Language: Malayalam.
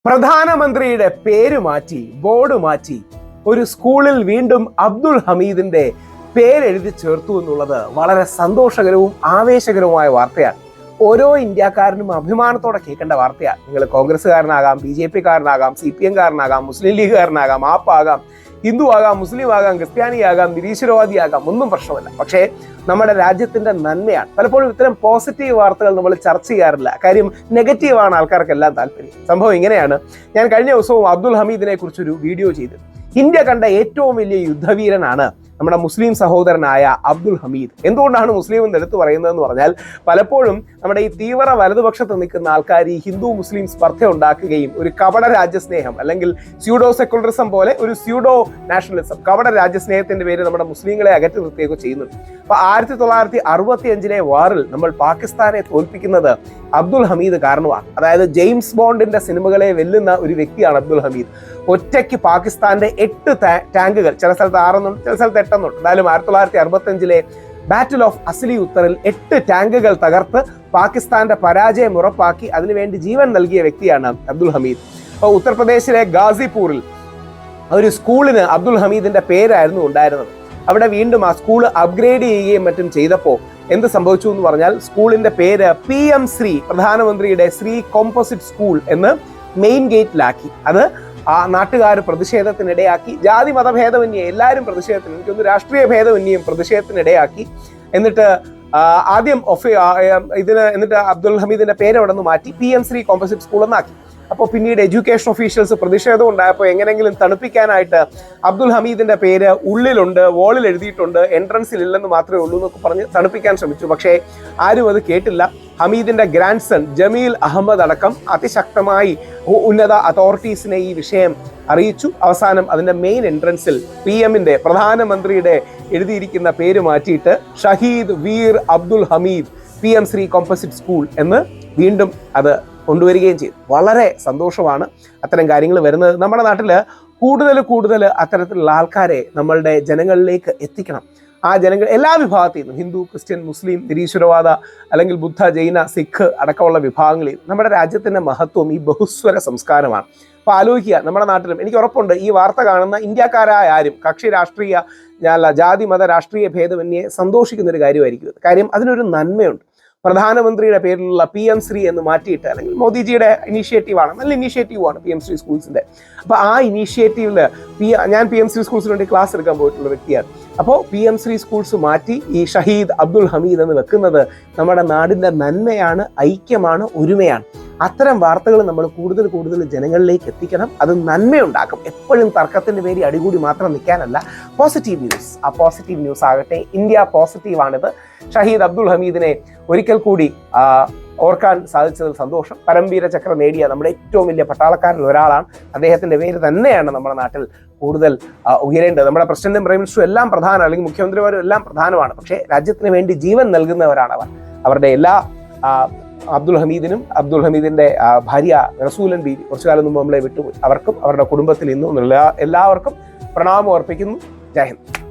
പ്രധാനമന്ത്രിയുടെ പേര് മാറ്റി, ബോർഡ് മാറ്റി ഒരു സ്കൂളിൽ വീണ്ടും അബ്ദുൾ ഹമീദിന്റെ പേരെഴുതി ചേർത്തു എന്നുള്ളത് വളരെ സന്തോഷകരവും ആവേശകരവുമായ വാർത്തയാണ്. ഓരോ ഇന്ത്യക്കാരനും അഭിമാനത്തോടെ കേൾക്കേണ്ട വാർത്തയാണ്. നിങ്ങൾ കോൺഗ്രസ്സുകാരനാകാം, BJP കാരനാകാം, CPM കാരനാകാം, മുസ്ലിം ലീഗുകാരനാകാം, ആപ്പ് ആകാം, ഹിന്ദു ആകാം, മുസ്ലിം ആകാം, ക്രിസ്ത്യാനിയാകാം, നിരീശ്വരവാദിയാകാം, ഒന്നും പ്രശ്നമല്ല. പക്ഷേ നമ്മുടെ രാജ്യത്തിന്റെ നന്മയാണ്. പലപ്പോഴും ഇത്തരം പോസിറ്റീവ് വാർത്തകൾ നമ്മൾ ചർച്ച ചെയ്യാറില്ല. കാര്യം നെഗറ്റീവാണ് ആൾക്കാർക്കെല്ലാം താല്പര്യം. സംഭവം ഇങ്ങനെയാണ്. ഞാൻ കഴിഞ്ഞ ദിവസവും അബ്ദുൾ ഹമീദിനെ കുറിച്ചൊരു വീഡിയോ ചെയ്തു. ഇന്ത്യ കണ്ട ഏറ്റവും വലിയ യുദ്ധവീരനാണ് നമ്മുടെ മുസ്ലിം സഹോദരനായ അബ്ദുൾ ഹമീദ്. എന്തുകൊണ്ടാണ് മുസ്ലിം എന്ന് എടുത്തു പറയുന്നതെന്ന് പറഞ്ഞാൽ, പലപ്പോഴും നമ്മുടെ ഈ തീവ്ര വലതുപക്ഷത്ത് നിൽക്കുന്ന ആൾക്കാർ ഈ ഹിന്ദു മുസ്ലിം സ്പർദ്ധ ഉണ്ടാക്കുകയും ഒരു കപട രാജ്യസ്നേഹം അല്ലെങ്കിൽ സ്യൂഡോ സെക്കുലറിസം പോലെ ഒരു സ്യൂഡോ നാഷണലിസം, കപട രാജ്യസ്നേഹത്തിന്റെ പേര് നമ്മുടെ മുസ്ലിങ്ങളെ അകറ്റി നിർത്തുകയൊക്കെ ചെയ്യുന്നുണ്ട്. അപ്പൊ 1965 വാറിൽ നമ്മൾ പാകിസ്ഥാനെ തോൽപ്പിക്കുന്നത് അബ്ദുൾ ഹമീദ് കാരണമാണ്. അതായത് ജെയിംസ് ബോണ്ടിന്റെ സിനിമകളെ വെല്ലുന്ന ഒരു വ്യക്തിയാണ് അബ്ദുൾ ഹമീദ്. ഒറ്റയ്ക്ക് പാകിസ്ഥാന്റെ 8 ടാങ്കുകൾ, ചില സ്ഥലത്ത് 6 ചില സ്ഥലത്ത് 8 എന്തായാലും 1965 ബാറ്റിൽ ഓഫ് അസ്ലി ഉത്തറിൽ 8 ടാങ്കുകൾ തകർത്ത് പാകിസ്ഥാന്റെ പരാജയം ഉറപ്പാക്കി അതിനുവേണ്ടി ജീവൻ നൽകിയ വ്യക്തിയാണ് അബ്ദുൾ ഹമീദ്. അപ്പോൾ ഉത്തർപ്രദേശിലെ ഗാസിപൂരിൽ ഒരു സ്കൂളിന് അബ്ദുൾ ഹമീദിന്റെ പേരായിരുന്നു ഉണ്ടായിരുന്നത്. അവിടെ വീണ്ടും ആ സ്കൂൾ അപ്ഗ്രേഡ് ചെയ്യുകയും മറ്റും ചെയ്തപ്പോൾ എന്ത് സംഭവിച്ചു എന്ന് പറഞ്ഞാൽ, സ്കൂളിന്റെ പേര് PM ശ്രീ, പ്രധാനമന്ത്രിയുടെ ശ്രീ കോമ്പോസിറ്റ് സ്കൂൾ എന്ന് മെയിൻ ഗേറ്റിലാക്കി. അത് ആ നാട്ടുകാർ പ്രതിഷേധത്തിനിടയാക്കി. ജാതി മതഭേദമന്യേ എല്ലാവരും പ്രതിഷേധത്തിന്, എനിക്കൊന്ന് രാഷ്ട്രീയ ഭേദമന്യേയും പ്രതിഷേധത്തിനിടയാക്കി. എന്നിട്ട് ആദ്യം എന്നിട്ട് അബ്ദുൾ ഹമീദിന്റെ പേര് അവിടെ നിന്ന് മാറ്റി PM ശ്രീ കോമ്പോസിറ്റ് സ്കൂൾ എന്നാക്കി. അപ്പോൾ പിന്നീട് എഡ്യൂക്കേഷൻ ഒഫീഷ്യൽസ് പ്രതിഷേധം ഉണ്ടായപ്പോൾ എങ്ങനെങ്കിലും തണുപ്പിക്കാനായിട്ട് അബ്ദുൾ ഹമീദിന്റെ പേര് ഉള്ളിലുണ്ട്, വോളിൽ എഴുതിയിട്ടുണ്ട്, എൻട്രൻസിൽ ഇല്ലെന്ന് മാത്രമേ ഉള്ളൂ എന്നൊക്കെ പറഞ്ഞ് തണുപ്പിക്കാൻ ശ്രമിച്ചു. പക്ഷേ ആരും അത് കേട്ടില്ല. ഹമീദിന്റെ ഗ്രാൻഡ് സൺ ജമീൽ അഹമ്മദ് അടക്കം അതിശക്തമായി ഉന്നത അതോറിറ്റീസിനെ ഈ വിഷയം അറിയിച്ചു. അവസാനം അതിന്റെ മെയിൻ എൻട്രൻസിൽ PMന്റെ, പ്രധാനമന്ത്രിയുടെ എഴുതിയിരിക്കുന്ന പേര് മാറ്റിയിട്ട് Shaheed Veer Abdul Hamid PM Shri composite school എന്ന് വീണ്ടും അത് കൊണ്ടുവരികയും ചെയ്തു. വളരെ സന്തോഷമാണ് അത്തരം കാര്യങ്ങൾ വരുന്നത്. നമ്മുടെ നാട്ടിൽ കൂടുതൽ അത്തരത്തിലുള്ള ആൾക്കാരെ നമ്മളുടെ ജനങ്ങളിലേക്ക് എത്തിക്കണം. ആ ജനങ്ങൾ എല്ലാ വിഭാഗത്തിൽ നിന്നും, ഹിന്ദു, ക്രിസ്ത്യൻ, മുസ്ലിം, നിരീശ്വരവാദ അല്ലെങ്കിൽ ബുദ്ധ, ജൈന, സിഖ് അടക്കമുള്ള വിഭാഗങ്ങളിൽ നമ്മുടെ രാജ്യത്തിൻ്റെ മഹത്വം ഈ ബഹുസ്വര സംസ്കാരമാണ്. അപ്പോൾ ആലോചിക്കുക, നമ്മുടെ നാട്ടിലും എനിക്ക് ഉറപ്പുണ്ട് ഈ വാർത്ത കാണുന്ന ഇന്ത്യക്കാരായ ആരും കക്ഷി രാഷ്ട്രീയ ജാതി മത രാഷ്ട്രീയ ഭേദമന്യേ സന്തോഷിക്കുന്നൊരു കാര്യമായിരിക്കും. കാര്യം അതിനൊരു നന്മയുണ്ട്. പ്രധാനമന്ത്രിയുടെ പേരിലുള്ള PM ശ്രീ എന്ന് മാറ്റിയിട്ട്, അല്ലെങ്കിൽ മോദിജിയുടെ ഇനീഷ്യേറ്റീവാണ്, നല്ല ഇനീഷ്യേറ്റീവാണ് PM ശ്രീ സ്കൂൾസിൻ്റെ. അപ്പോൾ ആ ഇനീഷ്യേറ്റീവിൽ ഞാൻ PM ശ്രീ സ്കൂൾസിന് വേണ്ടി ക്ലാസ് എടുക്കാൻ പോയിട്ടുള്ള വ്യക്തിയാണ്. അപ്പോൾ PM ശ്രീ സ്കൂൾസ് മാറ്റി ഈ ഷഹീദ് അബ്ദുൾ ഹമീദ് എന്ന് വെക്കുന്നത് നമ്മുടെ നാടിൻ്റെ നന്മയാണ്, ഐക്യമാണ്, ഒരുമയാണ്. അത്തരം വാർത്തകൾ നമ്മൾ കൂടുതൽ ജനങ്ങളിലേക്ക് എത്തിക്കണം. അത് നന്മയുണ്ടാക്കും. എപ്പോഴും തർക്കത്തിൻ്റെ പേര് അടികൂടി മാത്രം നിൽക്കാനല്ല, പോസിറ്റീവ് ന്യൂസ്. ആ പോസിറ്റീവ് ന്യൂസ് ആകട്ടെ. ഇന്ത്യ പോസിറ്റീവാണിത്. ഷഹീദ് അബ്ദുൾ ഹമീദിനെ ഒരിക്കൽ കൂടി ഓർക്കാൻ സാധിച്ചതിൽ സന്തോഷം. പരംവീര ചക്ര നേടിയ നമ്മുടെ ഏറ്റവും വലിയ പട്ടാളക്കാരിൽ ഒരാളാണ്. അദ്ദേഹത്തിൻ്റെ പേര് തന്നെയാണ് നമ്മുടെ നാട്ടിൽ കൂടുതൽ ഉയരേണ്ടത്. നമ്മുടെ പ്രസിഡന്റും പ്രൈം മിനിസ്റ്ററും എല്ലാം പ്രധാനം, അല്ലെങ്കിൽ മുഖ്യമന്ത്രിമാരും എല്ലാം പ്രധാനമാണ്. പക്ഷേ രാജ്യത്തിന് വേണ്ടി ജീവൻ നൽകുന്നവരാണ് അവർ. അവരുടെ എല്ലാ അബ്ദുൾ ഹമീദിനും അബ്ദുൾ ഹമീദിന്റെ ഭാര്യ റസൂലൻ ബീവി കുറച്ചു കാലം മുമ്പ് നമ്മളെ വിട്ടുപോയി. അവർക്കും അവരുടെ കുടുംബത്തിൽ ഇന്നും എല്ലാവർക്കും പ്രണാമം അർപ്പിക്കുന്നു. ജയ് ഹിന്ദ്.